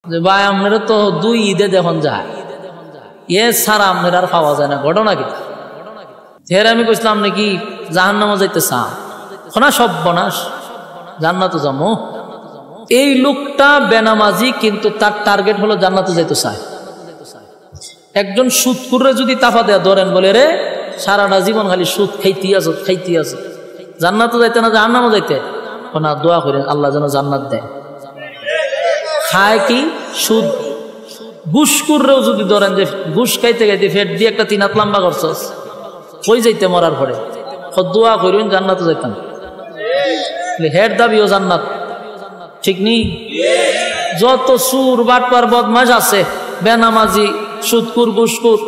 যে ভাই আপনারা তো 2 ঈদে দেখুন যায়, এ ছাড়া আপনার আর পাওয়া যায় না, ঘটনা কি? ফের আমি কইছিলাম নাকি জাহান্নামে যাইতে চান, খোনা সব বনাস জান্নাতে যাবো। এই লোকটা বেনামাজি কিন্তু তার টার্গেট হলো জান্নাতে যাইতে চায়। একজন সুদখোররে যদি তাফা দেয়া ধরেন, বলে রে সারাটা জীবন খালি সুদ খাইতে আছো, জান্নাতে যাইতে না জাহান্নামে যাইতে, না দোয়া করেন আল্লাহ যেন জান্নাত দেয়। খায় কি? সুদ। ঘুষখোররেও যদি ধরেন যে ঘুষ খাইতে খাইতে ফেট দিয়ে একটা 3 হাত লম্বা করছস, কই যাইতে মরার পরে দোয়া করেন জান্নাতে যাইতাম। হের দাবিও জান্নাত, ঠিক নেই? যত সুর বাটপার বদমাশ আছে, বেনামাজি, সুদখোর, ঘুষখোর,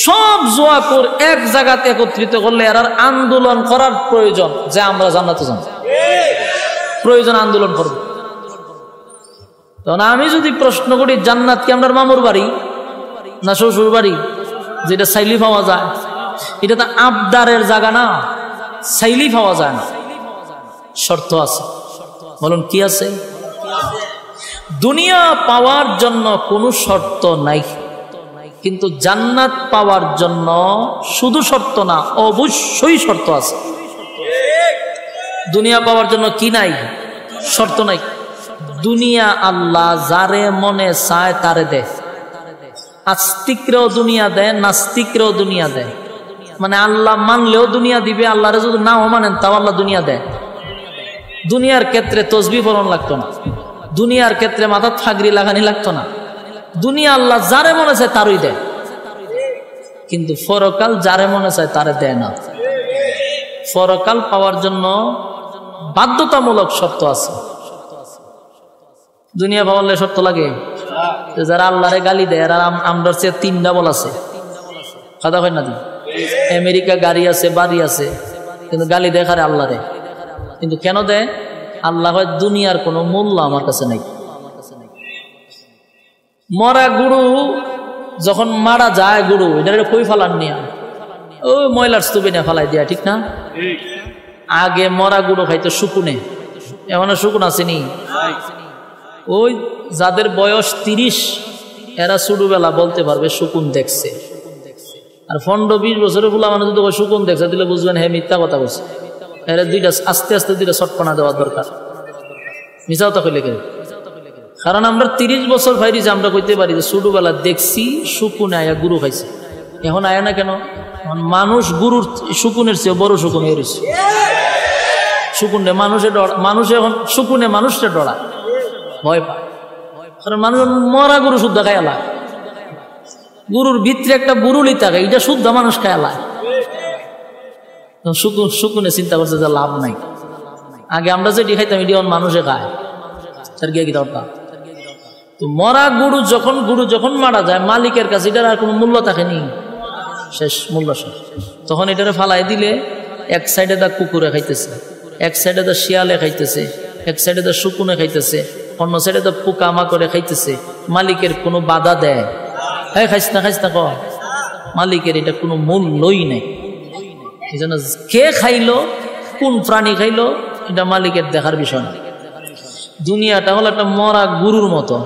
সব জোয়াখোর এক জায়গাতে একত্রিত করলে এর আন্দোলন করার প্রয়োজন যে আমরা জান্নাতে যাব, প্রয়োজন আন্দোলন করব। তখন আমি যদি প্রশ্ন করি জান্নাত কি আমরা মামুর বাড়ি না শ্বশুর বাড়ি যেটা চাইলি পাওয়া যায়? এটা তো আবদারের জায়গা না, চাইলি পাওয়া যায় না, শর্ত আছে। বলুন কি আছে? দুনিয়া পাওয়ার জন্য কোনো শর্ত নাই, কিন্তু জান্নাত পাওয়ার জন্য শুধু শর্ত না, অবশ্যই শর্ত আছে। দুনিয়া পাওয়ার জন্য কি নাই? শর্ত নাই। দুনিয়া আল্লাহ যারে মনে চায় তারে দেয়। আস্তিকরেও দুনিয়া দেয়, নাস্তিকরেও দুনিয়া দেয়। মানে আল্লাহ মানলেও দুনিয়া দিবে, আল্লাহরে যদি নাও মানেন তাও আল্লাহ দুনিয়া দেয়। দুনিয়ার ক্ষেত্রে তসবিহ পড়ন লাগতো না, দুনিয়ার ক্ষেত্রে মাথার ফাগরি লাগানি লাগতো না। দুনিয়া আল্লাহ যারে মনে চায় তারই দেয়, কিন্তু পরকাল যারে মনে চায় তারে দেয় না। পরকাল পাওয়ার জন্য বাধ্যতামূলক শর্ত আছে। দুনিয়া পাওয়ালে শর্ত লাগে? যারা আল্লাহরে গালি দেয় এরা আমরা 3টা বল আছে, কথা হয় না? আমেরিকা গাড়ি আছে, বাড়ি আছে, কিন্তু গালি দেয় খারে আল্লাহরে। কিন্তু কেন দেয়? আল্লাহ হয় দুনিয়ার কোনো মূল্য আমার কাছে নাই। মরা গরু যখন মারা যায়, গরু এটা কই ফালান নিয়া ওই ময়লার স্তূপে নিয়ে ফালাই দিয়া, ঠিক না? আগে মরা গরু খাইতো শুকুনে, এমন শুকুন আসেনি? ওই যাদের বয়স 30 এরা ছোটবেলা বলতে পারবে শুকুন দেখছে, আর 15-20 বছরের ফুলা মানে যদি শুকুন দেখছে দিলে বুঝবেন হ্যাঁ মিথ্যা কথা বলছে। এরা আস্তে আস্তে 2টা চটপনা দেওয়া দরকার। মিশাও তো কইলে, কারণ আমরা 30 বছর ভাইরিছি, আমরা কইতে পারি যে ছোটবেলা দেখছি শুকুনে আয়া গুরু খাইছে। এখন আয়া না কেন? মানুষ গুরুর শুকুনের চেয়ে বড় শুকুন হয়ে রয়েছে। শুকুনে মানুষ এখন শুকুনে মানুষটা ডরায়, ভয় পায়, কারণ মানুষ মরা গরু শুদ্ধ খায়ালা, গরুর ভিতরে একটা বুরুলি থাকে, এটা শুদ্ধ মানুষ খায়ালা। শুকুনে চিন্তা করছে যে লাভ নাই। আগে আমরা যেটি খাইতাম এটি মানুষে খায়, তার গিয়ে কি দরকার? তো মরা গরু যখন মারা যায় মালিকের কাছে এটার আর কোনো মূল্য থাকেনি, শেষ, মূল্য শেষ। তখন এটারে ফালাই দিলে এক সাইডে দা কুকুরে খাইতেছে, এক সাইডে দা শিয়ালে খাইতেছে, এক সাইডে দা শুকুনে খাইতেছে, অন্য সাইডে দা পোকামা করে খাইতেছে। মালিকের কোনো বাধা দেয়? হ্যাঁ খাইস না কর, মালিকের এটা কোনো মূল্যই নেই। এই জন্য কে খাইলো, কোন প্রাণী খাইলো, এটা মালিকের দেখার বিষয় না। দুনিয়াটা হলো একটা মরা গরুর মতো,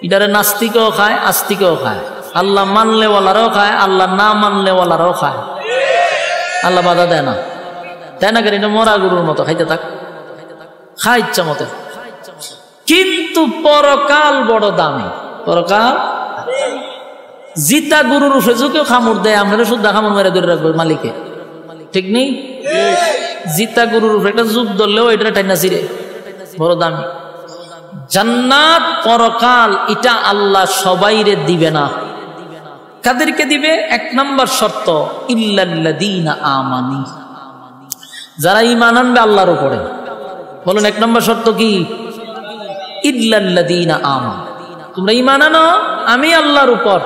এটারে নাস্তিকেও খায়, আস্তিকেও খায়, আল্লাহ মানলেওয়ালারাও খায়, আল্লাহ না মানলেওয়ালারাও খায়। আল্লাহ বাধা দেয় না, তাই না? কেন? এটা মরা গরুর মতো, খাইতে থাক, খায় ইচ্ছা মতো। কিন্তু পরকাল বড় দামি। পরকাল জিতা গরুর উঠে কেউ খামড় দেয়, আমরা শুদ্ধ খামড় মেরে ধরে রাখবো মালিকে, ঠিক নেই? জিতা গরুর উপরে একটা যুগ ধরলেও এটা টাইনা ছিঁড়ে, বড় দামি। জান্নাত পরকাল এটা আল্লাহ সবাইরে দিবে না। কাদেরকে দিবে? 1 নম্বর শর্ত, ইল্লাল্লাযীনা আমানু, যারা ঈমান আনবে আল্লাহর উপরে। বলুন 1 নম্বর শর্ত কি? ইল্লাল্লাযীনা আমানু, তোমরা ঈমান আনো আমি আল্লাহর উপর।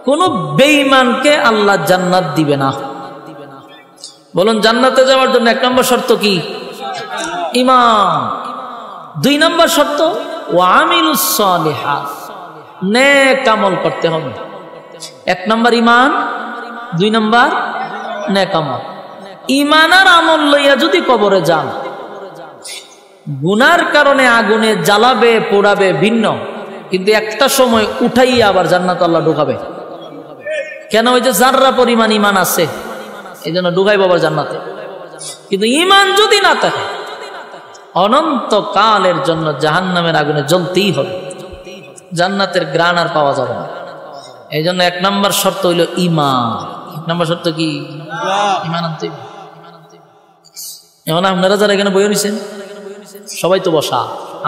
কোন বেঈমানকে আল্লাহ জান্নাত দিবে না। বলুন জান্নাতে যাওয়ার জন্য 1 নম্বর শর্ত কি? ঈমান। 2 নম্বর শর্ত ওয়া আমিলুস সালিহাত, নেক আমল করতে হবে। 1 নম্বর ঈমান, 2 নম্বর নেক আমল। ঈমান আর আমল লইয়া যদি কবরে যান, গুনার কারণে আগুনে জ্বালাবে পোড়াবে ভিন্ন, কিন্তু একটা সময় উঠাইয়া আবার জান্নাত আল্লাহ ঢুকাবে। কেন? ওই যে জাররা পরিমাণ ইমান আছে, এই জন্য ঢুকাইব আবার জান্নাতে। কিন্তু ইমান যদি না থাকে অনন্তকালের জন্য জাহান্নামের আগুনে জ্বলতেই হবে, জান্নাতের গ্রাণ আর পাওয়া যাবে না। এই জন্য 1 নম্বর শর্ত হইল ইমান। 1 নম্বর শর্ত কি? ইমান আনতে। এখন আপনারা যারা এখানে বই নিছেন সবাই তো বসা,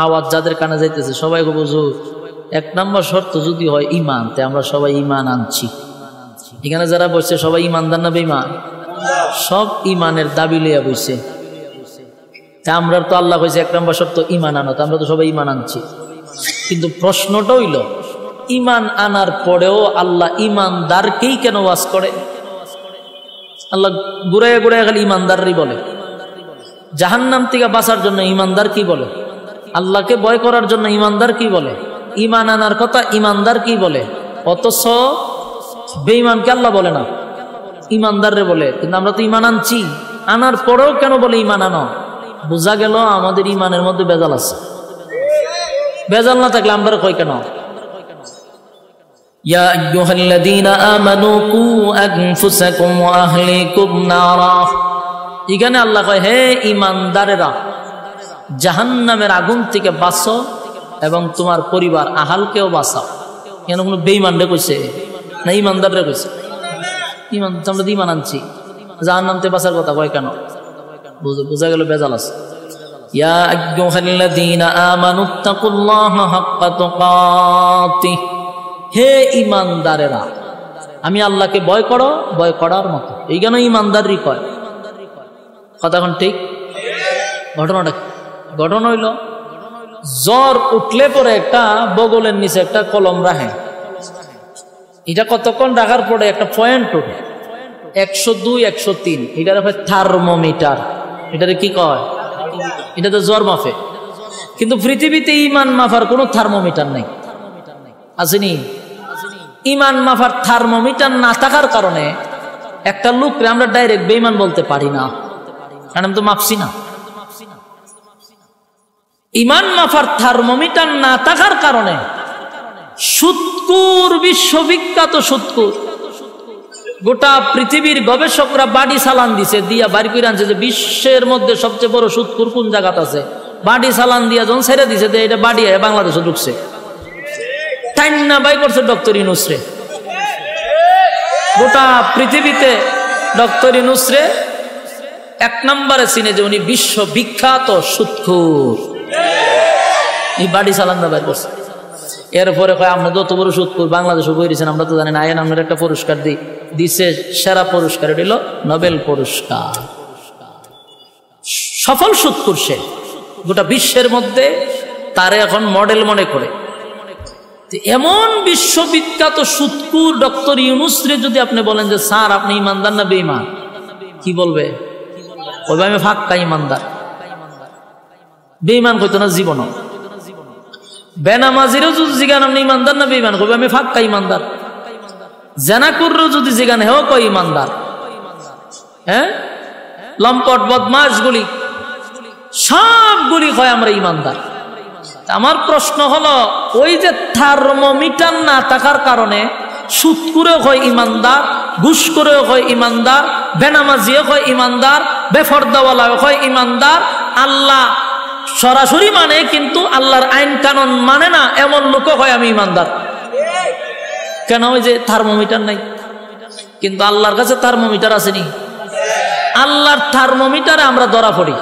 আওয়াজ যাদের কানে যাইতেছে সবাই বুঝু 1 নম্বর শর্ত যদি হয় ইমান, তে আমরা সবাই ইমান আনছি। এখানে যারা বসছে সবাই ইমানদার না বেঈমান? সব ইমানের দাবি লইয়া বসছে। আমরা তো আল্লাহ কইছে 1 নম্বর শর্ত ইমান আনো, আমরা তো সবাই ইমান আনছি। কিন্তু প্রশ্নটা হইল ইমান আনার পরেও আল্লাহ ইমানদারকেই কেন ওয়াজ করে? আল্লাহ ঘুরাইয়া ঘুরাইয়া খালি ইমানদারই বলে। জাহান্নাম থেকে বাঁচার জন্য ইমানদার কি বলে? আল্লাহকে ভয় করার জন্য ইমানদার কি বলে? ইমান আনার কথা ইমানদার কি বলে? অথচ বেঈমানকে আল্লাহ বলে না, ইমানদাররে বলে। কিন্তু আমরা তো ইমান আনছি, আনার পরেও কেন বলে ইমান আনো? বোঝা গেল আমাদের ইমানের মধ্যে বেজাল আছে। বেজাল না থাকলে আমরা কই কেন? ইয়া আইয়ুহাল্লাযীনা আমানু কু আনফুসাকুম ওয়া আহলিকুম নারা। এখানে আল্লাহ কয়, হে ইমানদারেরা, জাহান্নামের আগুন থেকে বাঁচো এবং তোমার পরিবার আহালকেও বাঁচাও। কেন কোনো বেঈমানরে কইছে না ইমানদাররে কইছে? ইমান, আমরা তো ইমান আনছি, জাহান্নাম থেকে বাঁচার কথা কয় কেন? বোঝা গেল বেজাল আছে। ইয়া আইয়ুহাল্লাযীনা আমানুত্তাকুল্লাহা হাক্কা তুকাতিহ। হে ইমানদারেরা, আমি আল্লাহকে ভয় করো, ভয় করার মতো। এই কেন ইমানদারই কয় কথা? এখন ঠিক ঘটনাটা ঘটনা হইল, জ্বর উঠলে পরে একটা বগলের নিচে একটা কলম রাখে, এটা কতক্ষণ রাখার পরে একটা পয়েন্ট ওঠে 102, 103, এটা রাখে থার্মোমিটার। এটারে কি কয়? এটা তো জ্বর মাপে। কিন্তু পৃথিবীতে ইমান মাপার কোনো থার্মোমিটার নেই, আসেনি? ইমান মাপার থার্মোমিটার না থাকার কারণে একটা লোকরে আমরা ডাইরেক্ট বেঈমান বলতে পারি না, কারণ আমি তো মাপছি না। ইমান মাপার থার্মোমিটার না থাকার কারণে সুৎকুর, বিশ্ববিখ্যাত সুৎকুর, গোটা পৃথিবীর গবেষকরা বাড়ি চালান দিছে, দিয়া বাড়ি করে আনছে যে বিশ্বের মধ্যে সবচেয়ে বড় সুৎকুর কোন জায়গাত আছে। বাড়ি চালান দিয়া যখন ছেড়ে দিছে এটা বাড়ি বাংলাদেশে ঢুকছে, টাইনা বাই করছে ডক্টর ইউনূসরে। গোটা পৃথিবীতে ডক্টর ইউনূসরে 1 নম্বরে চিনে যে উনি বিশ্ববিখ্যাত সুৎকুর। এই বাড়ি চালান দা বাই করছে। এরপরে কয় আমরা যত বড় সুৎকুর বাংলাদেশে বইরেছেন আমরা তো জানি না, আইন আমরা একটা পুরস্কার দিছে, সেরা পুরস্কার দিল নোবেল পুরস্কার। সফল সুৎকুর সে, গোটা বিশ্বের মধ্যে তারে এখন মডেল মনে করে। এমন বিশ্ববিখ্যাত সুৎকুর ডক্টর ইউনূসরে যদি আপনি বলেন যে স্যার আপনি ইমানদার না বেঈমান, কি বলবে? বলবে আমি ফাক্কা ইমানদার। বেঈমান কইতো না জীবন। বেনামাজিরও যদি জিগান আপনি ইমানদার না বেঈমান, কইবে আমি ফাক্কা ইমানদার। জানাকুরও যদি জিগান হেও কই ইমানদার। হ্যাঁ, লম্পট বদমাশগুলি সবগুলি কয় আমরা ইমানদার। আমার প্রশ্ন হলো, ওই যে থার্মোমিটার না থাকার কারণে সুৎকুরেও হয় ইমানদার, ঘুষখোরেও হয় ইমানদার, বেনামাজিও হয় ইমানদার, বেফরদাওয়ালাও হয় ইমানদার, আল্লাহ সরাসরি মানে কিন্তু আল্লাহর আইন কানুন মানে না এমন লোকও হয় আমি ইমানদার। কেন? ওই যে থার্মোমিটার নাই। কিন্তু আল্লাহর কাছে থার্মোমিটার আসেনি। আল্লাহর থার্মোমিটারে আমরা ধরা পড়ি।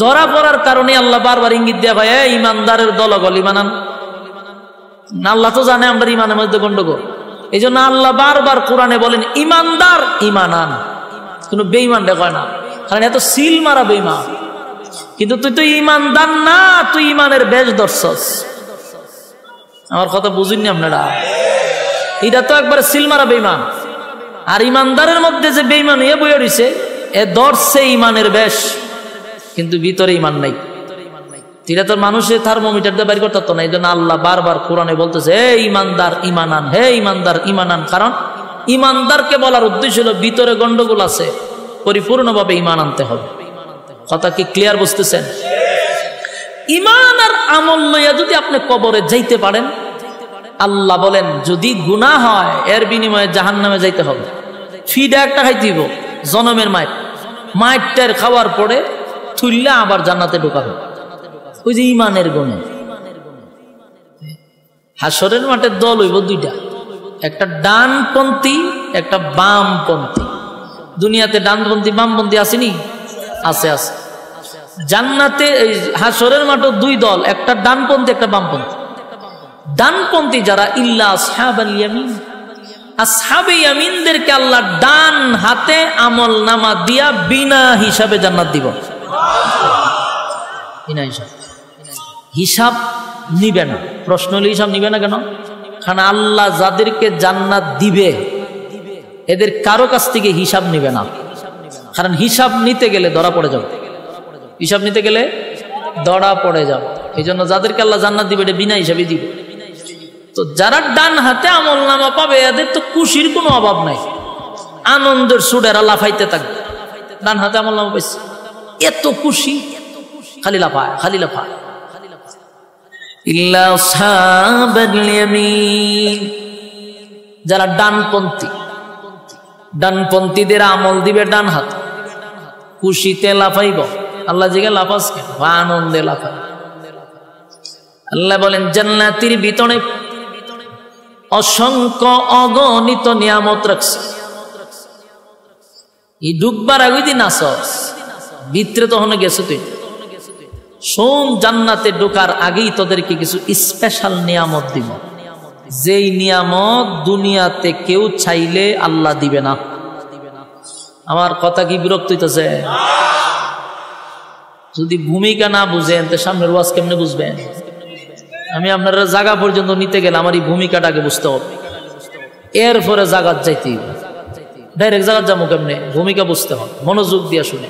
ধরা পড়ার কারণে আল্লাহ বারবার ইঙ্গিত দেয়া ভাই ইমানদারের দলগল ইমানান। আল্লাহ তো জানে আমরা ইমানের মধ্যে গন্ডগোল, এই জন্য আল্লাহ বারবার কোরআনে বলেন ইমানদার ইমানান, কোনো বেঈমান কয় না, কারণ এত সিল মারা বেঈমান। কিন্তু তুই তো ইমানদার না, তুই ইমানের বেশ ধরছস। আমার কথা বুঝিনি আপনারা? এটা তো একবার সিল মারা বেঈমান। আর ইমানদারের মধ্যে যে বেঈমান এ বইয়া রইছে, এ ধরছে ইমানের বেশ, কিন্তু ভিতরে ইমান নাই। এটা তো মানুষের থার্মোমিটার দিয়ে বাইর করতে না। এই জন্য আল্লাহ বারবার কোরআনে বলতেছে হে ইমানদার ইমানান, হে ইমানদার ইমানান। কারণ ইমানদারকে বলার উদ্দেশ্য হলো ভিতরে গন্ডগোল আছে, পরিপূর্ণভাবে ইমান আনতে হবে। কথা কি ক্লিয়ার বুঝতেছেন? ঈমান আর আমল লইয়া যদি আপনি কবরে যাইতে পারেন, আল্লাহ বলেন যদি গুনাহ হয় এর বিনিময়ে জাহান্নামে যাইতে হবে, ফিডা একটা খাইতে হইব, জনমের মাইটটার খাওয়ার পরে থুইল্লা আবার জান্নাতে ঢোকাবে। ওই যে ঈমানের গুণে। হাসরের মাঠে দল হইব দুইটা, একটা ডানপন্থী একটা বামপন্থী। দুনিয়াতে ডানপন্থী বামপন্থী আসেনি? আছে আছে। জান্নাতে এই হাসরের মাঠে দুই দল, একটা ডানপন্থী একটা বামপন্থী। ডানপন্থী যারা ইল্লা আসহাবাল ইয়ামিন, আসহাবে ইয়ামিনদেরকে আল্লাহ ডান হাতে আমল নামা দিয়া বিনা হিসাবে জান্নাত দিব। বিনা হিসাব, হিসাব নিবে না। প্রশ্ন হলে হিসাব নিবে না কেন? কারণ আল্লাহ যাদেরকে জান্নাত দিবে এদের কারো কাছ থেকে হিসাব নিবে না। কারণ হিসাব নিতে গেলে ধরা পড়ে যাবে, হিসাব নিতে গেলে ধরা পড়ে যাবে। এই জন্য যাদেরকে আল্লাহ জান্নাত দিবে এটা বিনা হিসাবে দিবে। তো যারা ডান হাতে আমল নামা পাবে এদের তো খুশির কোনো অভাব নাই, আনন্দের সুডেরা লাফাইতে থাকবে। ডান হাতে আমল নামা পাইছে, এত খুশি, খালি লাফায় খালি লাফায়। ইল্লা আসহাবাল ইয়ামিন, যারা ডানপন্থী, ডানপন্থীদের আমল দিবে ডান হাত, খুশিতে লাফাইব। আল্লাহ জিগে লাফাস কেন? আনন্দে লাফাই। আল্লাহ বলেন জান্নাতের ভিতরে অসংখ্য অগণিত নিয়ামত রাখছে। এই ঢুকবার আগে দিন আসস, ভিতরে তখন গেছে তুই শোন, জান্নাতে ঢোকার আগেই তোদেরকে কিছু স্পেশাল নিয়ামত দিব, যেই নিয়ামত দুনিয়াতে কেউ চাইলে আল্লাহ দিবে না। আমার কথা কি বিরক্ত হইতেছে? যদি ভূমিকা না বুঝেন তো সামনের ওয়াজ কেমনে বুঝবেন? আমি আপনারা জায়গা পর্যন্ত নিতে গেলে আমার এই ভূমিকাটাকে বুঝতে হবে, এরপরে জায়গাত যাইতে হবে। ডাইরেক্ট জায়গাত যাবো কেমনে? ভূমিকা বুঝতে হবে, মনোযোগ দিয়ে শুনে।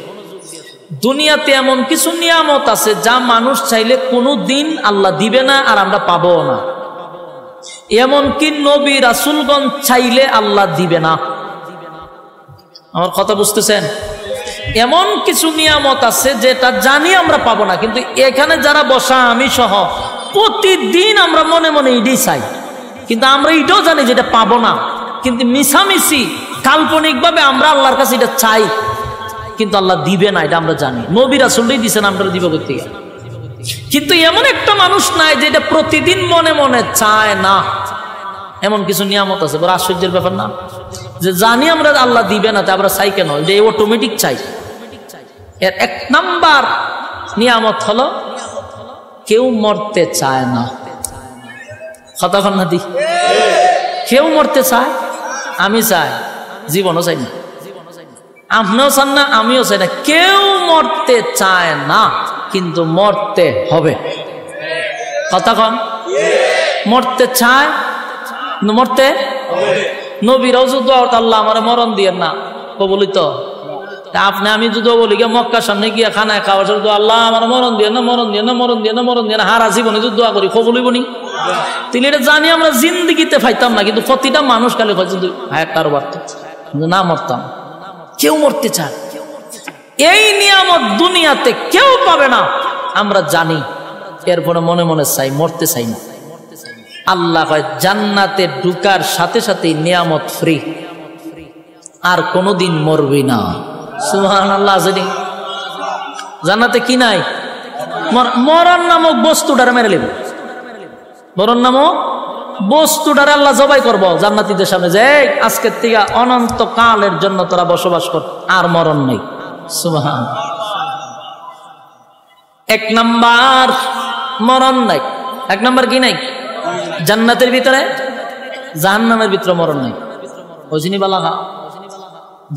দুনিয়াতে এমন কিছু নিয়ামত আছে যা মানুষ চাইলে কোনো দিন আল্লাহ দিবে না আর আমরা পাবো না। এমনকি নবী রাসূলগণ চাইলে আল্লাহ দিবে না। আমার কথা বুঝতেছেন? এমন কিছু নিয়ামত আছে যেটা জানি আমরা পাবো না, কিন্তু এখানে যারা বসা আমি সহ প্রতিদিন আমরা মনে মনে এটাই চাই, কিন্তু আমরা এটাও জানি যেটা পাবো না। কিন্তু মিছামিছি কাল্পনিকভাবে আমরা আল্লাহর কাছে এটা চাই, কিন্তু আল্লাহ দিবে না এটা আমরা জানি। নবী রাসূলই দিবেন, আমরা দিব করতে গেলে। কিন্তু এমন একটা মানুষ নাই যেটা প্রতিদিন মনে মনে চায় না। এমন কিছু নিয়ামত আছে, বড় আশ্চর্যের ব্যাপার না? যে জানি আমরা আল্লাহ দিবে না তা আমরা চাই কেন? এটা অটোমেটিক চাই। এর এক নাম্বার নিয়ামত হলো কেউ মরতে চায় না। কতক্ষণ না দি? কেউ মরতে চায়, আমি চাই, জীবনও চাই না। আপনিও চান না, আমিও চাই না। কেউ মরতে চায় না, কিন্তু মরতে হবে। কতক্ষণ? মরতে চায়, মরতে নবীরাও যুদ্ধ আল্লাহ আমার মরণ দিয়ে না বলি তো। আপনি আমি যদি বলি গিয়ে মক্কার সামনে গিয়ে খানায় খাওয়ার সাথে আল্লাহ আমার মরণ দিয়ে না, মরণ দিয়ে না, মরণ দিয়ে না, মরণ দিয়ে না, হারা জীবনে যদি দোয়া করি কবলিবনি। তিনি এটা জানি আমরা জিন্দিগিতে পাইতাম না, কিন্তু প্রতিটা মানুষ খালি কারো বার্তা না মরতাম। কেউ মরতে চায়, এই নিয়ামত দুনিয়াতে কেউ পাবে না আমরা জানি, এরপরে মনে মনে চাই, মরতে চাই না। আল্লাহ কয় জান্নাতে ঢুকার সাথে সাথে নিয়ামত ফ্রি, আর কোনোদিন মরবি না। সুবহানাল্লাহ। জান্নাতে কি নাই? মরণ নামক বস্তুটারে মেরে নেব। মরণ নামক বস্তুটারে আল্লাহ জবাই করবো জান্নাতীদের সামনে, যে আজকের থেকে অনন্ত কালের জন্য তোরা বসবাস কর, আর মরণ নেই। সুবহানাল্লাহ। এক নাম্বার মরণ নাই। এক নাম্বার কি নাই? জান্নাতের ভিতরে, জাহান্নামের ভিতরে মরণ নাই। ওইসিনি বালাহা।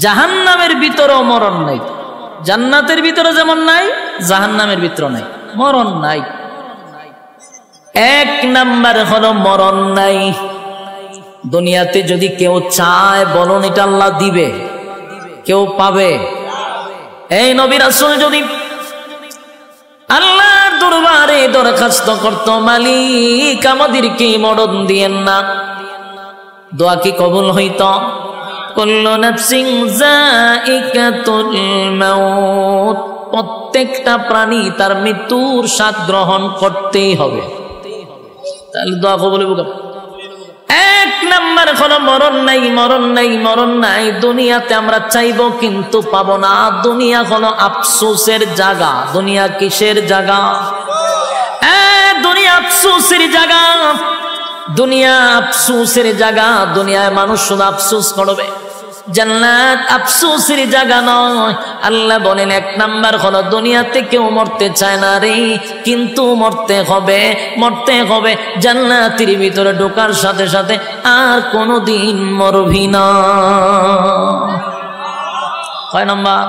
জাহান্নামের ভিতরেও মরণ নাই। জান্নাতের ভিতরে যেমন নাই, জাহান্নামের ভিতরে নাই, মরণ নাই। এক নাম্বার হলো মরণ নাই। দুনিয়াতে যদি কেউ চায়, বলুন এটা আল্লাহ দিবে, কেউ পাবে? এই নবী রাসূল যদি আল্লাহর দরবারে দরখাস্ত করত, মালিক আমাদেরকে মরণ দিয়েন না, দোয়া কি কবুল হইত? কুল্লু নাফসিন যায়িকাতুল মাউত, প্রত্যেকটা প্রাণী তার মৃত্যুর স্বাদ গ্রহণ করতেই হবে। তাহলে দোয়া কবুল হবে। এক নাম্বার হলো মরণ নাই, মরণ নাই, মরণ নাই। দুনিয়াতে আমরা চাইবো কিন্তু পাবো না। দুনিয়া হলো আফসোসের জায়গা। দুনিয়া কিসের জায়গা? দুনিয়া আফসোসের জায়গা। দুনিয়া আফসোসের জায়গা। দুনিয়ায় মানুষ শুধু আফসোস করবে, জান্নাত আফসোসের জায়গা নয়। আল্লাহ বলেন এক নাম্বার হলো দুনিয়াতে কেউ মরতে চায় না রে, কিন্তু মরতে হবে, মরতে হবে। জান্নাতের ভিতরে ঢোকার সাথে সাথে আর কোনোদিন মরবি না। কয় নাম্বার?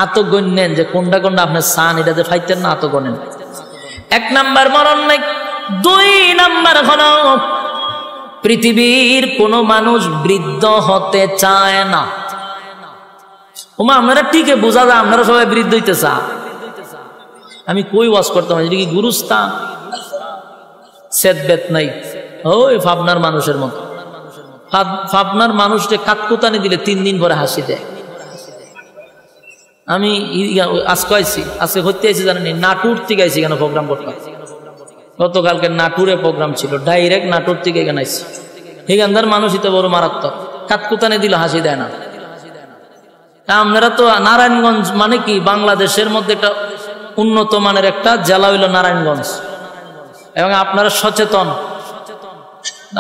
আতো গণ্যেন যে কোনটা কোনটা আপনার সান এটাতে ফাইতেন না, আতো গণেন। এক নাম্বার মরণ নাই। দুই নাম্বার হলো পৃথিবীর কোন মানুষ বৃদ্ধ হতে চায় না। ওমা আপনারা ঠিকই বোঝা যায় আপনারা সবাই বৃদ্ধ হইতে চান। আমি কই ওয়াজ করতাম, এটা কি গুরুস্থান? সেদ বেত নাই, ওই ভাবনার মানুষের মতো। ভাবনার মানুষকে কাককুতানি দিলে 3 দিন পরে হাসি দেয়। আমি আজকে আইছি, আজকে হইতে আইছি জানেন, নাটুর থেকে আইছি কেন প্রোগ্রাম করতাম। গতকালকে নাটুরে প্রোগ্রাম ছিল, ডাইরেক্ট নাটুর থেকে এখানে আইছি। এখানকার মানুষই তো বড় মারাত্মক, কাতকুতানি দিল হাসি দেয় না। আপনারা তো নারায়ণগঞ্জ মানে কি বাংলাদেশের মধ্যে একটা উন্নত মানের একটা জেলা হইল নারায়ণগঞ্জ, এবং আপনারা সচেতন।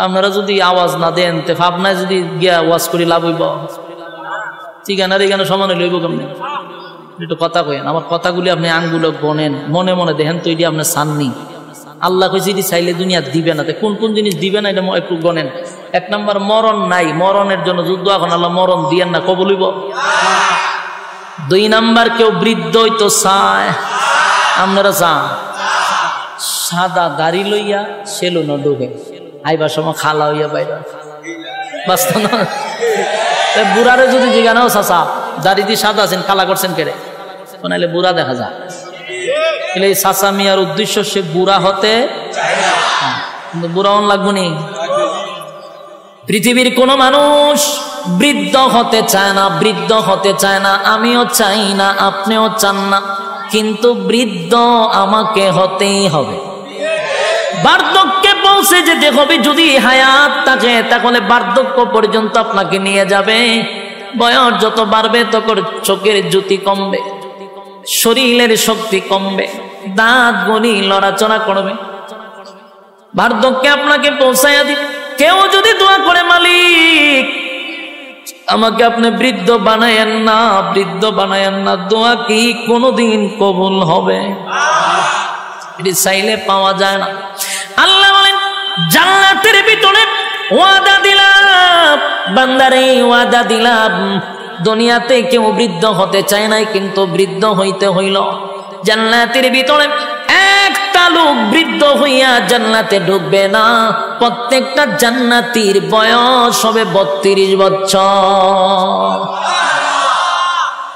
আপনারা যদি আওয়াজ না দেন তে ভাবনায় যদি গিয়া ওয়াজ করি লাভ হইব? ঠিকানার এখানে সমানে লইব কেমনি? একটু কথা কইেন, আমার কথাগুলি আপনি আঙ্গুলো গনেন, মনে মনে দেখেন তো এটি আপনার সাননি। আল্লাহ কইছে এটি চাইলে দুনিয়া দিবে না, কোন কোন জিনিস দিবে না এটা একটু গনেন। এক নাম্বার মরণ নাই, মরণের জন্য যুদ্ধ, এখন আল্লাহ মরণ দিয়েন না, কবুল হইব। দুই নাম্বার কেউ বৃদ্ধ হইতো চায়, আপনারা চান? সাদা দাড়ি লইয়া সেলুন ঢুকে আইবার সময় খালা হইয়া বাইরে বাস্তব না। বুড়ারে যদি জিজ্ঞানাও চাচা দাড়ি দিয়ে সাদা আছেন, কালা করছেন কেড়ে, নাহলে বুড়া দেখা যায়। এই চাচা মিয়ার উদ্দেশ্য সে বুড়া হতে, কিন্তু বুড়া অন লাগবো নি। পৃথিবীর কোন মানুষ বৃদ্ধ হতে চায় না, বৃদ্ধ হতে চায় না। আমিও চাই না, আপনিও চান না, কিন্তু বৃদ্ধ আমাকে হতেই হবে। বার্ধক্যে পৌঁছে যেতে হবে। যদি হায়াত থাকে তাহলে বার্ধক্য পর্যন্ত আপনাকে নিয়ে যাবে। বয়স যত বাড়বে তখন চোখের জ্যোতি কমবে, শরীরের শক্তি কমবে, দাঁত গলি লড়াচড়া করবে, বার্ধক্যে আপনাকে পৌঁছাইয়া দিবে। কেউ যদি দোয়া করে, মালিক আমাকে আপনি বৃদ্ধ বানায়েন না, বৃদ্ধ বানায়েন না, দোয়া কি কোনদিন কবুল হবে? এটি চাইলে পাওয়া যায় না। আল্লাহ বলেন জান্নাতের ভিতরে ওয়াদা দিলাম, বান্দারে ওয়াদা দিলাম। দুনিয়াতে কেউ বৃদ্ধ হতে চায় নাই, কিন্তু বৃদ্ধ হইতে হইল। জান্নাতের ভিতরে একটা লোক বৃদ্ধ হইয়া জান্নাতে ঢুকবে না। প্রত্যেকটা জান্নাতীর বয়স হবে 32 বছর।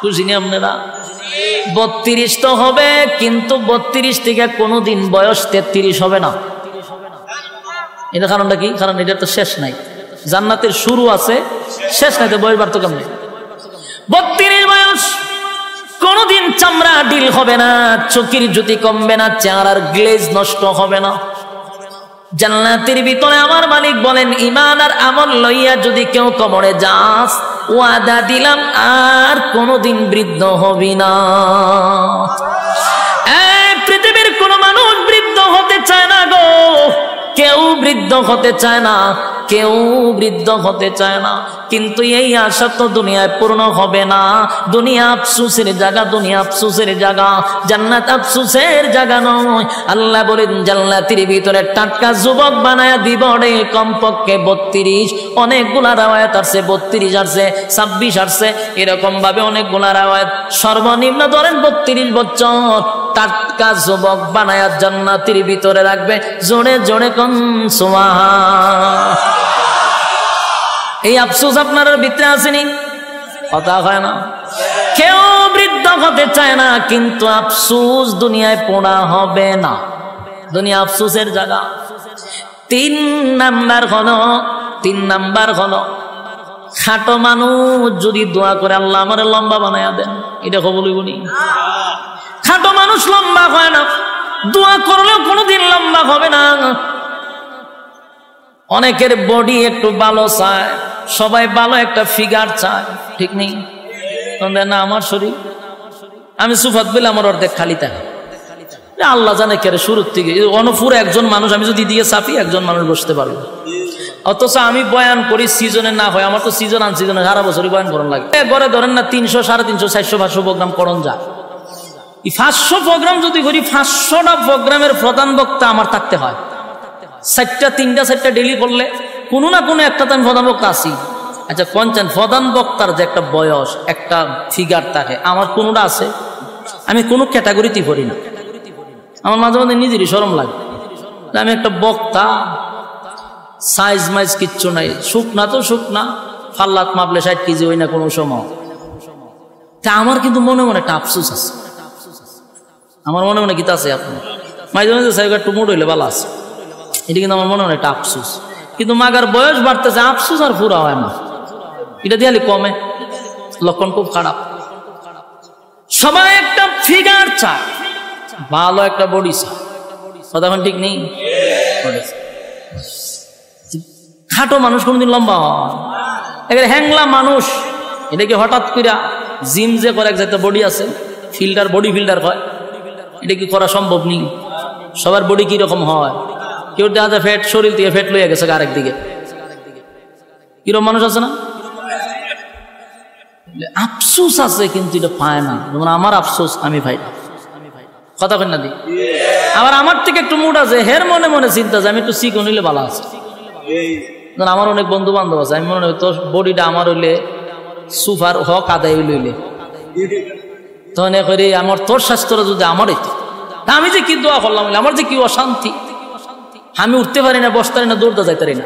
খুশি নি আপনারা? 32 তো হবে, কিন্তু 32 থেকে কোনোদিন বয়স 33 হবে না। এটা কারণটা কি? কারণ এটা তো শেষ নাই। জান্নাতের শুরু আছে, শেষ নাই, তো বয়স বাড়তো কেমনে? 32 বয়স, কোনদিন চামড়া ডিল হবে না, চোখের জ্যোতি কমবে না, চেহারার গ্লেজ নষ্ট হবে না। জান্নাতের ভিতরে আমার মালিক বলেন ঈমান আর আমল লইয়া যদি কেউ কবরে যাস, ওয়াদা দিলাম আর কোনদিন বৃদ্ধ হবি না। পৃথিবীর কোন মানুষ বৃদ্ধ হতে চায় না গো, কেউ বৃদ্ধ হতে চায় না, কেউ বৃদ্ধ হতে চায় না। কিন্তু এই আশা তো দুনিয়ায় পূর্ণ হবে না। দুনিয়া আফসোসের জায়গা, দুনিয়া আফসোসের জায়গা, জান্নাত আফসোসের জায়গা নয়। আল্লাহ বলেন জান্নাতের ভিতরে টাটকা যুবক বানায়া দিব রে, কমপক্ষে 32। অনেকগুলা রাওয়ায়াত আসছে 32 আসছে, 26 আসছে, এরকম ভাবে অনেকগুলা রাওয়ায়াত। সর্বনিম্ন ধরেন 32 বছর টাটকা যুবক বানায়া জান্নাতের ভিতরে রাখবে। জোরে জোরে কোন সুবহান। এই আফসোস আপনার ভিতরে আসেনি? কথা হয় না। কেউ বৃদ্ধ হতে চায় না, কিন্তু আফসোস দুনিয়ায় পড়া হবে না। দুনিয়া আফসোসের জায়গা। 3 নাম্বার হলো খাটো মানুষ যদি দোয়া করে আল্লাহ আমারে লম্বা বানায়া দেন, এটা কবুল হইব নি? খাটো মানুষ লম্বা হয় না, দোয়া করলেও কোনোদিন লম্বা হবে না। অনেকের বডি একটু ভালো চায়, সবাই ভালো একটা ফিগার চায়, ঠিক নেই? না আমার শরীর, আমি সুফাত বলে আমার অর্ধেক খালি থাকে, আল্লাহ জানে কে শুরুর থেকে অনপুর একজন মানুষ আমি যদি দিয়ে চাপি একজন মানুষ বসতে পারবো। অথচ আমি বয়ান করি সিজনে না হয়, আমার তো সিজন আন সিজনে সারা বছরই বয়ান করার লাগে। ঘরে ধরেন না 300, 350, 400, 500 প্রোগ্রাম করণ যায়। 500 প্রোগ্রাম যদি করি, 500টা প্রোগ্রামের প্রধান বক্তা আমার থাকতে হয়। 3টা ডেলি করলে কোনো না কোনো একটাতে আমি প্রধান বক্তা আছি। আচ্ছা পঞ্চান প্রধান বক্তার যে একটা বয়স, একটা ফিগার থাকে, আমার কোনোটা আছে? আমি কোনো ক্যাটাগরিতেই পড়ি না। আমার মাঝে মাঝে নিজেরই শরম লাগে, আমি একটা বক্তা, সাইজ মাইজ কিচ্ছু নাই, শুকনা তো শুকনা, ফাল্লাত মাপলে 60 কেজি হই না কোনো সময়। তা আমার কিন্তু মনে মনে একটা আফসোস আছে, আমার মনে মনে কিতা আছে, আপনার মাঝে মাঝে সাইজ একটু মোট হইলে ভালো আছে, এটা কিন্তু আমার মনে মনে একটা আফসোস। কিন্তু মাগার বয়স বাড়তেছে, আফসোস আর পুরা হয় না, এটা দিয়ে কমে, লক্ষণ খুব খারাপ। সবাই একটা ফিগার চায়, ভালো একটা বডি চায়, কথা এখন ঠিক নেই? খাটো মানুষ কোনদিন লম্বা হয়? হ্যাংলা মানুষ, এটা কি হঠাৎ করে জিম যে করে একটা বডি আছে, ফিল্ডার, বডি ফিল্ডার হয়, এটা কি করা সম্ভব নেই? সবার বডি কি রকম হয়? কেউ দেখা যায় ফ্যাট, শরীর থেকে ফ্যাট লইয়া গেছে আরেক দিকে, কিরকম মানুষ আছে না? আফসোস আছে কিন্তু এটা পায় না। যেমন আমার আফসোস আমি ভাই, কথা কই না দি। আবার আমার থেকে একটু মুড আছে, হের মনে মনে চিন্তা যে আমি একটু চিকন হইলে ভালো আছে। আমার অনেক বন্ধু বান্ধব আছে, আমি মনে হয় তোর বডিটা আমার হইলে সুপার হক আদায় হইলে, তখন করে আমার তোর স্বাস্থ্যটা যদি আমার হইতো, তা আমি যে কি দোয়া করলাম, আমার যে কি অশান্তি, আমি উঠতে পারি না, বসতে পারি না, দৌড়তে যাইতে পারি না।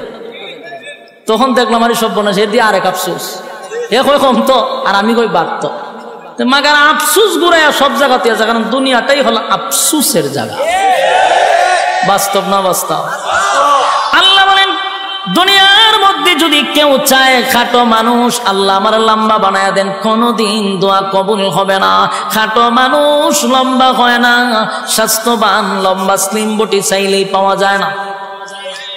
তখন দেখলাম আমার সব বনাস, এর দিয়ে আরেক আফসোস, এ কয় কম তো, আর আমি কই বাদ তো। মাগার আফসুস ঘুরাইয়া সব জায়গাতে আছে, কারণ দুনিয়াটাই হলো আফসুসের জায়গা। বাস্তব না বাস্তব? আল্লাহ বলেন দুনিয়ার মধ্যে যদি কেউ চায় খাটো মানুষ আল্লাহ আমার লম্বা বানায়া দেন, কোনদিন দোয়া কবুল হবে না। খাটো মানুষ লম্বা হয় না, স্বাস্থ্যবান লম্বা স্লিম বডি চাইলেই পাওয়া যায় না।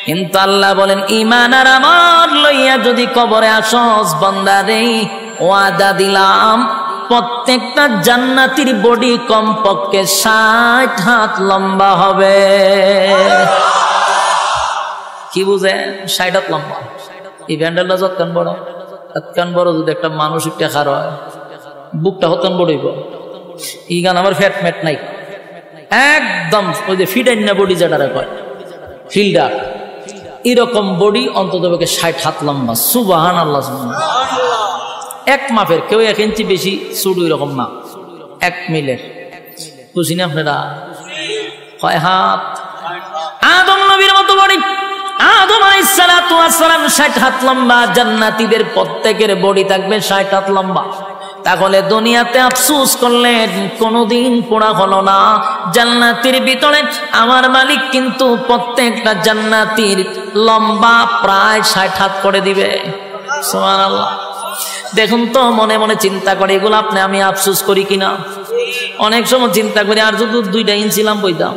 কিন্তু আল্লাহ বলেন ঈমান আর আমল লইয়া যদি কবরে আসস বান্দারে, ওয়াদা দিলাম প্রত্যেকটা জান্নাতীর বডি কমপক্ষে 60 হাত লম্বা হবে। কি বুঝে 60 হাত লম্বা? এই ব্যান্ডেলটা যতক্ষণ বড়, ততক্ষণ বড় যদি একটা মানুষ একটা খার হয়, বুকটা হতন বড়ইব। এই গান আমার ফ্যাট ম্যাট নাই, একদম ওই যে ফিট না বডি যেটা কয় ফিল্ডার, এরকম বডি অন্তত 60 হাত লম্বা। সুবহানাল্লাহ। এক মাপের, কেউ 1 ইঞ্চি বেশি চুড় এরকম না, 1 মিলের। খুশি না আপনারা? কয় হাত? আদম নবীর মতো বডি, আদম আলাইহিস সালাতু ওয়াস সালাম 60 হাত লম্বা, জান্নাতীদের প্রত্যেকের বডি থাকবে 60 হাত লম্বা। তাহলে দুনিয়াতে আফসোস করলেন কোনদিন পুরা হলো না। জান্নাতের ভিতরে আমার মালিক কিন্তু প্রত্যেকটা জান্নাতীর লম্বা প্রায় 60 হাত করে দিবে। সুবহানাল্লাহ। দেখুন তো মনে মনে চিন্তা করে, এগুলো আপনি আমি আফসোস করি কিনা? অনেক সময় চিন্তা করি আর যদি 2 ইঞ্চি লাম বইতাম,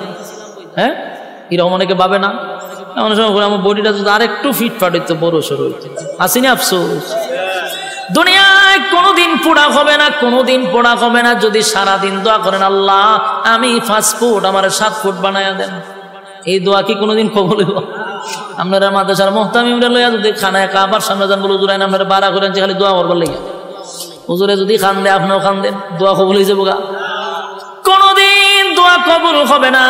হ্যাঁ এরকম অনেকে ভাবে না? অনেক সময় আমার বডিটা যদি আর একটু ফিটফাট হইতো, বড় সড়ো হইতো, আসেনি আফসোস? দুনিয়ায় কোনোদিন পোড়া হবে না, কোনোদিন পোড়া হবে না যদি সারাদিন দোয়া করেন আল্লাহ আমি 5 ফুট আমার 7 ফুট বানায়া দেন। এই দোয়া কি কোনোদিন কবুল হইব? আপনারা মাদ্রাসার মুহতামিমরা লইয়া যদি খানায় কাবার সামনে যান, বলে হুজুর আপনারা বাড়া করেন যে খালি দোয়া করবার লাগে, হুজুরে যদি খান দেয় আপনিও খান দেন, দোয়া কবুল হয়ে যাবো গা? কোনোদিন দোয়া কবুল হবে না।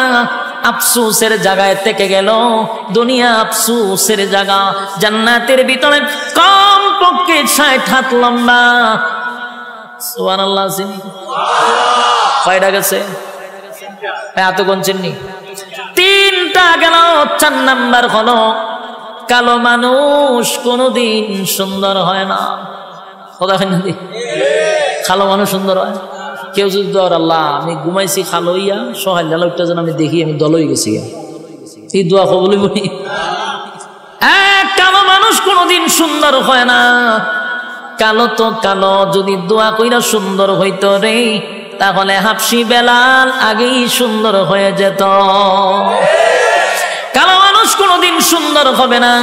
আফসোসের জায়গায় থেকে গেল দুনিয়া, আফসোসের জায়গা। জান্নাতের ভিতরে কম পক্ষে 60 হাত লম্বা। সুবহানাল্লাহ। কয়টা গেছে? এত কোন চিন্নি? 3টা গেল। 4 নাম্বার হলো কালো মানুষ কোনদিন সুন্দর হয় না। কথা হয় না? কালো মানুষ সুন্দর হয়? কেউ যদি দর আল্লাহ আমি ঘুমাইছি খালো ইয়া সহায় লালটা যেন আমি দেখি আমি দল হয়ে গেছি, এই দোয়া কবুল হইব? কালো মানুষ কোনদিন সুন্দর হয় না। কালো তো কালো, যদি দোয়া কইরা সুন্দর হইতো রে তাহলে হাবশি বেলাল আগেই সুন্দর হয়ে যেত। কালো মানুষ কোনোদিন সুন্দর হবে না।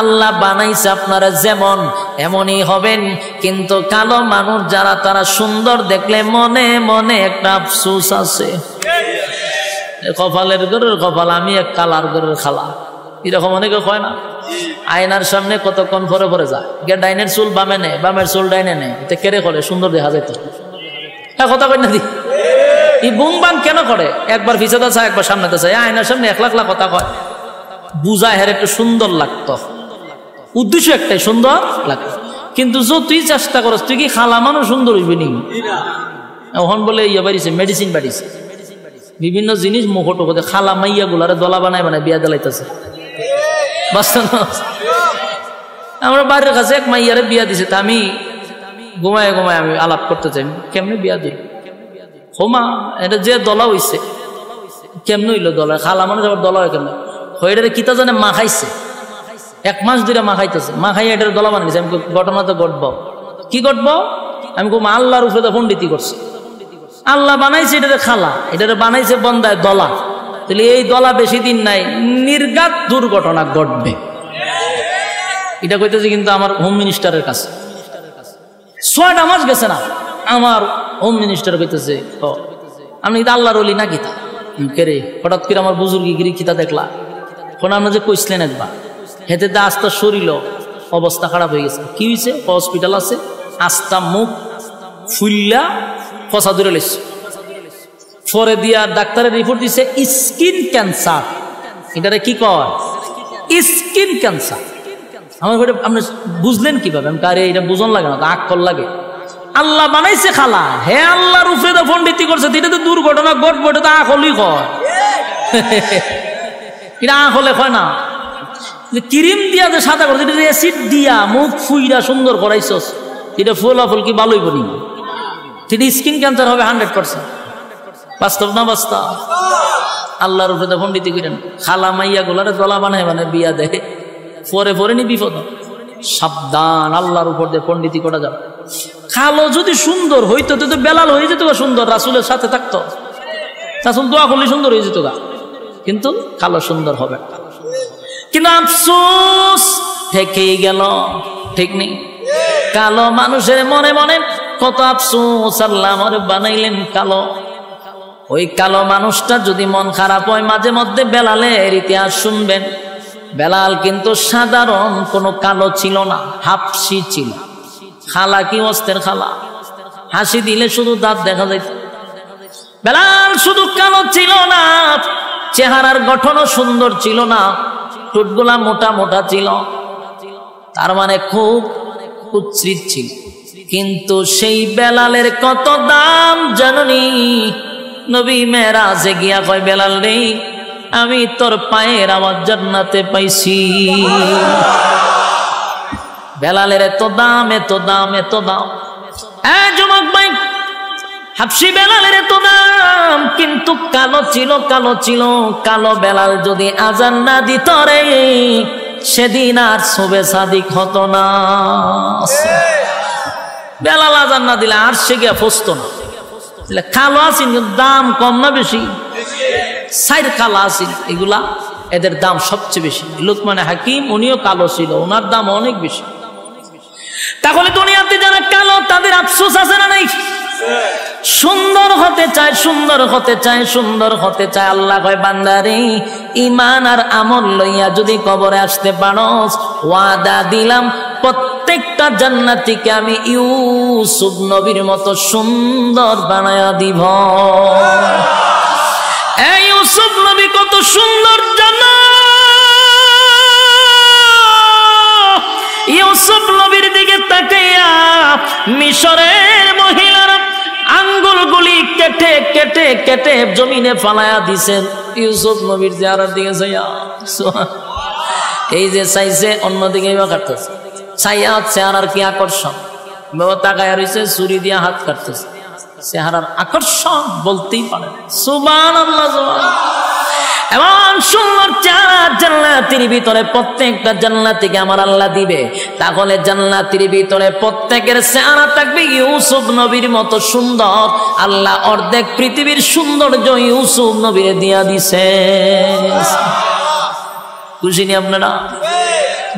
আল্লাহ বানাইছে আপনারা যেমন এমনই হবেন, কিন্তু কালো মানুষ যারা তারা সুন্দর দেখলে মনে মনে একটা আফসোস আছে। কপালের গরের কপাল, আমি এক কালার গরের খালা, এরকম অনেকে কয় না? আয়নার সামনে কতক্ষণ পরে পরে যায়, ডাইনের চুল বামে নেয়, বামের চুল ডাইনে নেয়, এটা কেড়ে করে সুন্দর দেখা যেত। হ্যাঁ কথা কই না দি, এই বুং বাং কেন করে? একবার পিছাতে চায়, একবার সামনেতে চায়, আয়নার সামনে এক লাখ লাখ কথা কয়, বুঝায় হের একটু সুন্দর লাগতো, উদ্দেশ্য একটাই সুন্দর লাগে। কিন্তু তুই চেষ্টা করস, তুই কি খালা মানুষ সুন্দর হইবি নি? এখন বলে ইয়ে বাড়িছে, মেডিসিন বাড়িছে, বিভিন্ন জিনিস মুখ টোকতে খালা মাইয়া গুলারে দলা বানায় বানায় বিয়া দিলাইতেছে। আমরা বাড়ির কাছে এক মাইয়ারে বিয়া দিছে, তা আমি ঘুমায় ঘুমায় আমি আলাপ করতে চাই, কেমনে বিয়া দিল হোমা, এটা যে দলা হইছে কেমনে হইলো দলা? খালা মানুষ আবার দলা হয় কেমন? হইটারে কিতা জানে মাখাইছে, 1 মাস ধরে মাখাইতেছে, মাখাই এটার দলা বানাইছে। আমি ঘটনা তো ঘটবো, কি ঘটবো? আমি কম আল্লাহর উপরে পণ্ডিতি করছি। আল্লাহ বানাইছে এটারে খালা, এটারে বানাইছে বন্দায় দলা, তাহলে এই দলা বেশি দিন নাই, নির্ঘাত দুর্ঘটনা ঘটবে। এটা কইতেছে কিন্তু আমার হোম মিনিস্টারের কাছে 6টা মাস গেছে না, আমার হোম মিনিস্টার কইতেছে আপনি কিন্তু আল্লাহর ওলি না কিতা কেরে, হঠাৎ করে আমার বুজুর্গিগিরি কিতা দেখলা, কোন আপনি যে কইসলেন একবার, হেতে আস্তা শরীর অবস্থা খারাপ হয়ে গেছে। কি হয়েছে? হসপিটাল আছে, আস্তা মুখ ফুল্লা ফসা ধরে লেছে, পরে দিয়া ডাক্তারের রিপোর্ট দিছে স্কিন ক্যান্সার। এটারে কি কয়? Skin cancer. আমার ঘরে আপনি বুঝলেন কিভাবে? আমি কারে এটা বুঝন লাগে না, আক্কল লাগে। আল্লাহ বানাইছে খালা, হে আল্লাহর উপরে তো পণ্ডিতি করছে, এটা তো দুর্ঘটনা ঘটবো, এটা তো আকলই কয়, এটা আকলে কয় না। ক্রিম দিয়া যে সাদা করছে, এটা অ্যাসিড দিয়া মুখ ফুইরা সুন্দর করাইছস, এটা ফলাফল কি ভালোই বলি? এটা স্কিন ক্যান্সার হবে 100%। বাস্তব না বাস্তব? আল্লাহর উপরে তো পণ্ডিতি করেন, খালা মাইয়া গুলারে দলা বানায় মানে বিয়া দেয়, পরে পরে নি বিপদ। সাবধান, আল্লাহর উপর দিয়ে পণ্ডিতি করা যাবে। কালো যদি সুন্দর হইতো তো বেলাল হয়ে যেত সুন্দর, রাসূলের সাথে থাকতো, রাসূল দোয়া করলে সুন্দর হয়ে যেত গা, কিন্তু কালো সুন্দর হবে। কিন্তু আফসোস থেকেই গেল, ঠিক নেই? কালো মানুষের মনে মনে কত আফসোস, আল্লাহ আমারে বানাইলেন কালো। ওই কালো মানুষটা যদি মন খারাপ হয়, মাঝে মধ্যে বেলালের ইতিহাস শুনবেন। বেলাল কিন্তু সাধারণ কোনো কালো ছিল না, হাবশি ছিল। খালা কি অস্তের খালা, হাসি দিলে শুধু দাঁত দেখা যাইত। বেলাল শুধু কালো ছিল না, চেহারার গঠনও সুন্দর ছিল না, ঠোঁটগুলা মোটা মোটা ছিল, তার মানে খুব কুৎসিত ছিল। কিন্তু সেই বেলালের কত দাম জাননি? নবী মেরাজে গিয়া কয়, বেলাল রে, আমি তোর পায়ের আওয়াজ জান্নাতে পাইছি। বেলালের এত দাম, এত দাম, এত দাম। যুবক ভাই, হাবশি বেলালের এত দাম, কিন্তু কালো ছিল, কালো ছিল। কালো বেলাল যদি আজান না দিত রে, সেদিন আর শোবে সাদিক হতো না। বেলাল আজান না দিলে আর সে গিয়া ফসতো না। কালো আছেন, কিন্তু দাম কম না বেশি? সাইর কালো আছেন, এগুলা এদের দাম সবচেয়ে বেশি। লুকমান হাকিম উনিও কালো ছিল, ওনার দাম অনেক বেশি। তাহলে দুনিয়াতে যারা কালো, তাদের আফসোস আছে না নাই? সুন্দর হতে চায়, সুন্দর হতে চায়, সুন্দর হতে চায়। আল্লাহ কয়, বান্দারে, ঈমান আর আমল লইয়া যদি কবরে আসতে পারস, ওয়াদা দিলাম প্রত্যেকটা জান্নাতীকে আমি ইউসুফ নবীর মতো সুন্দর বানায়া দিব। এই ইউসুফ নবী কত সুন্দর জানো? ইউসুফ নবীর দিকে তাকাইয়া মিশরের মহিলারা আঙ্গুলগুলি কেটে কেটে কেটে জমিনে ফালায়া দিছেন ইউসুফ নবীর চেহারার দিকে চাইয়া। এই যে চাইছে, অন্যদিকে এবার কাটতেছে, চাইয়া চেহারার কি আকর্ষণ! বাবা তাকায়া রয়েছে, ছুরি দিয়া হাত কাটতেছে, চেহারার আকর্ষণ বলতেই পারে। সুবহানাল্লাহ, সুবহানাল্লাহ। এমন সুন্দর চেহারা জান্নাতের ভিতরে প্রত্যেকটা জান্নাতীকে আমার আল্লাহ দিবে। তাহলে জান্নাতের ভিতরে প্রত্যেকের চেহারা থাকবে ইউসুফ নবীর মতো সুন্দর। আল্লাহ অর্ধেক পৃথিবীর সৌন্দর্য ইউসুফ নবীরে দিয়া দিছে। খুশি নি আপনারা?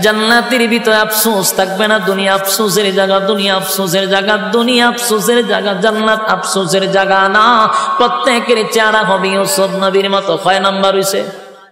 জান্নাতের ভিতরে আফসোস থাকবে না। দুনিয়া আফসোসের জায়গা, দুনিয়া আফসোসের জায়গা, দুনিয়া আফসোসের জায়গা, জান্নাত আফসোসের জায়গা না। প্রত্যেকের চেহারা হবে ইউসুফ নবীর মতো। কয় নাম্বার হইছে?